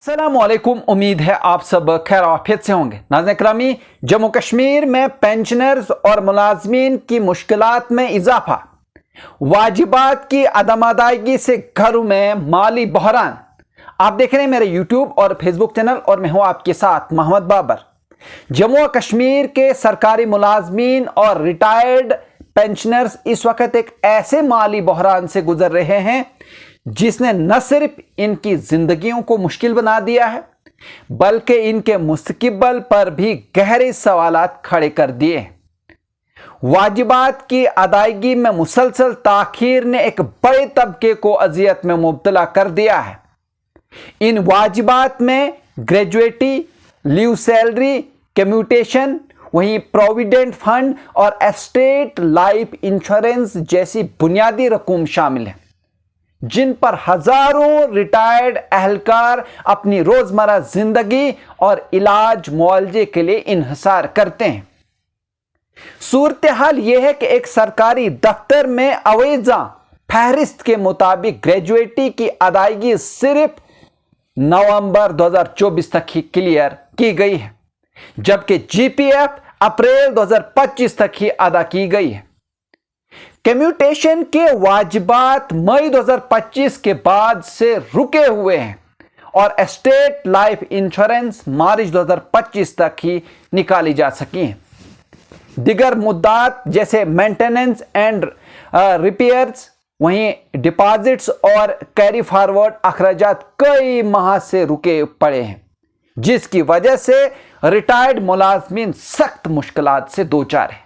अस्सलामुअलैकुम। उम्मीद है आप सब खैर आफियत से होंगे। नाज़रीन इकरामी, जम्मू कश्मीर में पेंशनर्स और मुलाजमीन की मुश्किलात में इजाफा, वाजिबात की अदम अदायगी से घरों में माली बहरान। आप देख रहे हैं मेरे यूट्यूब और फेसबुक चैनल और मैं हूं आपके साथ मोहम्मद बाबर। जम्मू कश्मीर के सरकारी मुलाजमीन और रिटायर्ड पेंशनर्स इस वक्त एक ऐसे माली बहरान से गुजर रहे हैं जिसने न सिर्फ इनकी जिंदगियों को मुश्किल बना दिया है बल्कि इनके मुस्तक़बिल पर भी गहरे सवालात खड़े कर दिए हैं। वाजिबात की अदायगी में मुसलसल ताखीर ने एक बड़े तबके को अजियत में मुब्तला कर दिया है। इन वाजिबात में ग्रेजुएटी, लीव सैलरी, कम्यूटेशन, वहीं प्रोविडेंट फंड और एस्टेट लाइफ इंश्योरेंस जैसी बुनियादी रकूम शामिल है जिन पर हजारों रिटायर्ड अहलकार अपनी रोजमर्रा जिंदगी और इलाज मुआवजे के लिए इन्हिसार करते हैं। सूरत हाल यह है कि एक सरकारी दफ्तर में अवेजा फहरिस्त के मुताबिक ग्रेजुएटी की अदायगी सिर्फ नवंबर 2024 तक ही क्लियर की गई है, जबकि जीपीएफ अप्रैल 2025 तक ही अदा की गई है। कम्यूटेशन के वाजिबात मई 2025 के बाद से रुके हुए हैं और एस्टेट लाइफ इंश्योरेंस मार्च 2025 तक ही निकाली जा सकी हैं। दिगर मुद्दात जैसे मेंटेनेंस एंड रिपेयर्स, वहीं डिपॉजिट्स और कैरी फॉरवर्ड अखराजात कई माह से रुके पड़े हैं, जिसकी वजह से रिटायर्ड मुलाजमीन सख्त मुश्किलात से दो चार हैं।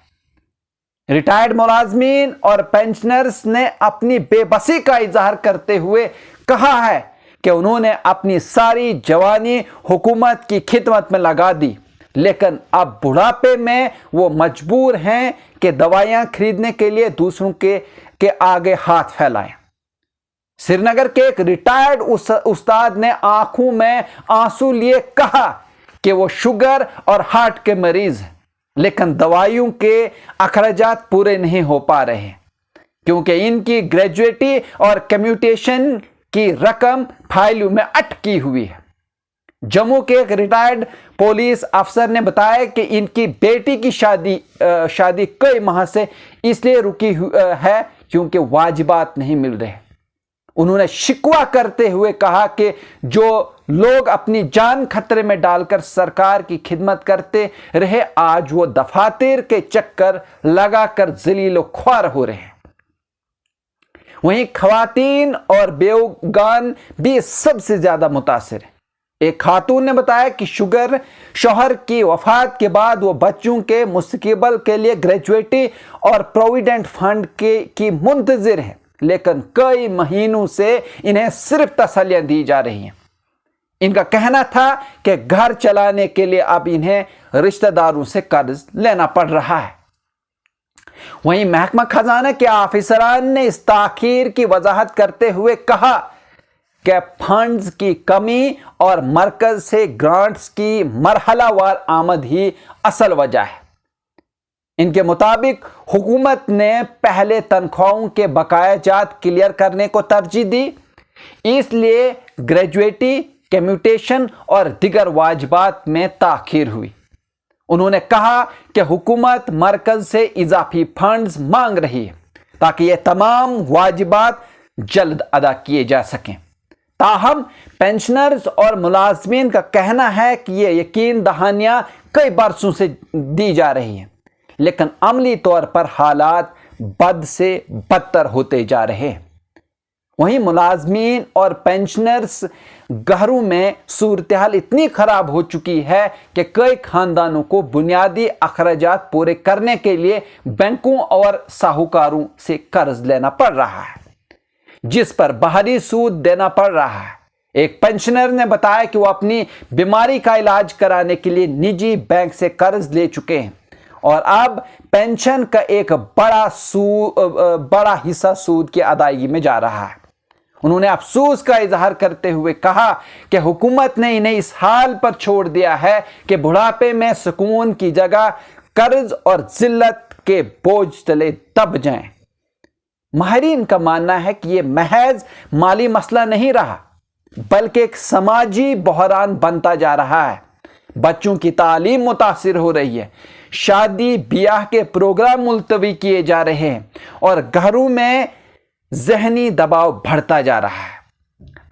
रिटायर्ड मुलाजमीन और पेंशनर्स ने अपनी बेबसी का इजहार करते हुए कहा है कि उन्होंने अपनी सारी जवानी हुकूमत की खिदमत में लगा दी, लेकिन अब बुढ़ापे में वो मजबूर हैं कि दवाइयां खरीदने के लिए दूसरों के आगे हाथ फैलाएं। श्रीनगर के एक रिटायर्ड उस्ताद ने आंखों में आंसू लिए कहा कि वो शुगर और हार्ट के मरीज हैं, लेकिन दवाइयों के अखराजात पूरे नहीं हो पा रहे हैं क्योंकि इनकी ग्रेजुएटी और कम्यूटेशन की रकम फाइलों में अटकी हुई है। जम्मू के एक रिटायर्ड पुलिस अफसर ने बताया कि इनकी बेटी की शादी कई माह से इसलिए रुकी है क्योंकि वाजिबात नहीं मिल रहे। उन्होंने शिकवा करते हुए कहा कि जो लोग अपनी जान खतरे में डालकर सरकार की खिदमत करते रहे, आज वो दफातर के चक्कर लगाकर जलील ख्वार हो रहे हैं। वहीं खवातीन और बेवगान भी सबसे ज्यादा मुतासिर है। एक खातून ने बताया कि शौहर की वफात के बाद वो बच्चों के मुस्तक़बिल के लिए ग्रेजुएटी और प्रोविडेंट फंड की मुंतजिर है, लेकिन कई महीनों से इन्हें सिर्फ तसल्लियां दी जा रही हैं। इनका कहना था कि घर चलाने के लिए अब इन्हें रिश्तेदारों से कर्ज लेना पड़ रहा है। वहीं महकमा खजाना के ऑफिसरान ने इस ताखीर की वजाहत करते हुए कहा कि फंड्स की कमी और मरकज से ग्रांट्स की मरहलावार आमद ही असल वजह है। इनके मुताबिक हुकूमत ने पहले तनख्वाहों के बकाया जात क्लियर करने को तरजीह दी, इसलिए ग्रेजुएटी, कम्यूटेशन और दिगर वाजिबात में ताखीर हुई। उन्होंने कहा कि हुकूमत मरकज से इजाफी फंड्स मांग रही है ताकि ये तमाम वाजिबात जल्द अदा किए जा सकें। ताहम पेंशनर्स और मुलाजमीन का कहना है कि ये यकीन दहानियां कई बरसों से दी जा रही हैं, लेकिन अमली तौर पर हालात बद से बदतर होते जा रहे हैं। वहीं मुलाजमीन और पेंशनर्स घरों में सूरत हाल इतनी खराब हो चुकी है कि कई खानदानों को बुनियादी अखराजात पूरे करने के लिए बैंकों और साहूकारों से कर्ज लेना पड़ रहा है, जिस पर बाहरी सूद देना पड़ रहा है। एक पेंशनर ने बताया कि वो अपनी बीमारी का इलाज कराने के लिए निजी बैंक से कर्ज ले चुके हैं और अब पेंशन का एक बड़ा हिस्सा सूद की अदायगी में जा रहा है। उन्होंने अफसोस का इजहार करते हुए कहा कि हुकूमत ने इन्हें इस हाल पर छोड़ दिया है कि बुढ़ापे में सुकून की जगह कर्ज और जिल्लत के बोझ तले दब जाएं। माहिरीन का मानना है कि यह महज माली मसला नहीं रहा, बल्कि एक समाजी बहरान बनता जा रहा है। बच्चों की तालीम मुतासिर हो रही है, शादी ब्याह के प्रोग्राम मुलतवी किए जा रहे हैं और घरों में जहनी दबाव बढ़ता जा रहा है।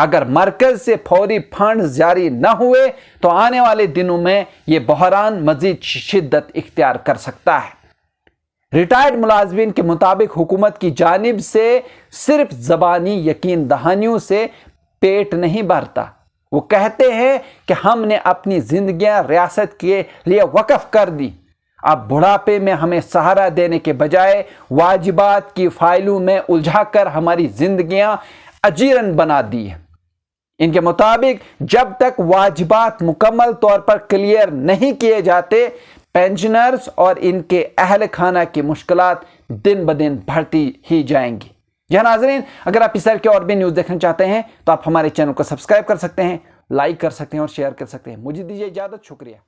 अगर मरकज से फौरी फंड जारी न हुए तो आने वाले दिनों में यह बहरान मजीद शिद्दत इख्तियार कर सकता है। रिटायर्ड मुलाजमीन के मुताबिक हुकूमत की जानिब से सिर्फ ज़बानी यकीन दहानियों से पेट नहीं भरता। वो कहते हैं कि हमने अपनी जिंदगियां रियासत के लिए वक्फ कर दी, अब बुढ़ापे में हमें सहारा देने के बजाय वाजिबात की फाइलों में उलझाकर हमारी जिंदगियां अजीरन बना दी है। इनके मुताबिक जब तक वाजिबात मुकम्मल तौर पर क्लियर नहीं किए जाते, पेंशनर्स और इनके अहल खाना की मुश्किलात दिन ब दिन बढ़ती ही जाएंगी। जी नाज़रीन, अगर आप इस तरह के और भी न्यूज़ देखना चाहते हैं तो आप हमारे चैनल को सब्सक्राइब कर सकते हैं, लाइक कर सकते हैं और शेयर कर सकते हैं। मुझे दीजिए इजाज़त, शुक्रिया।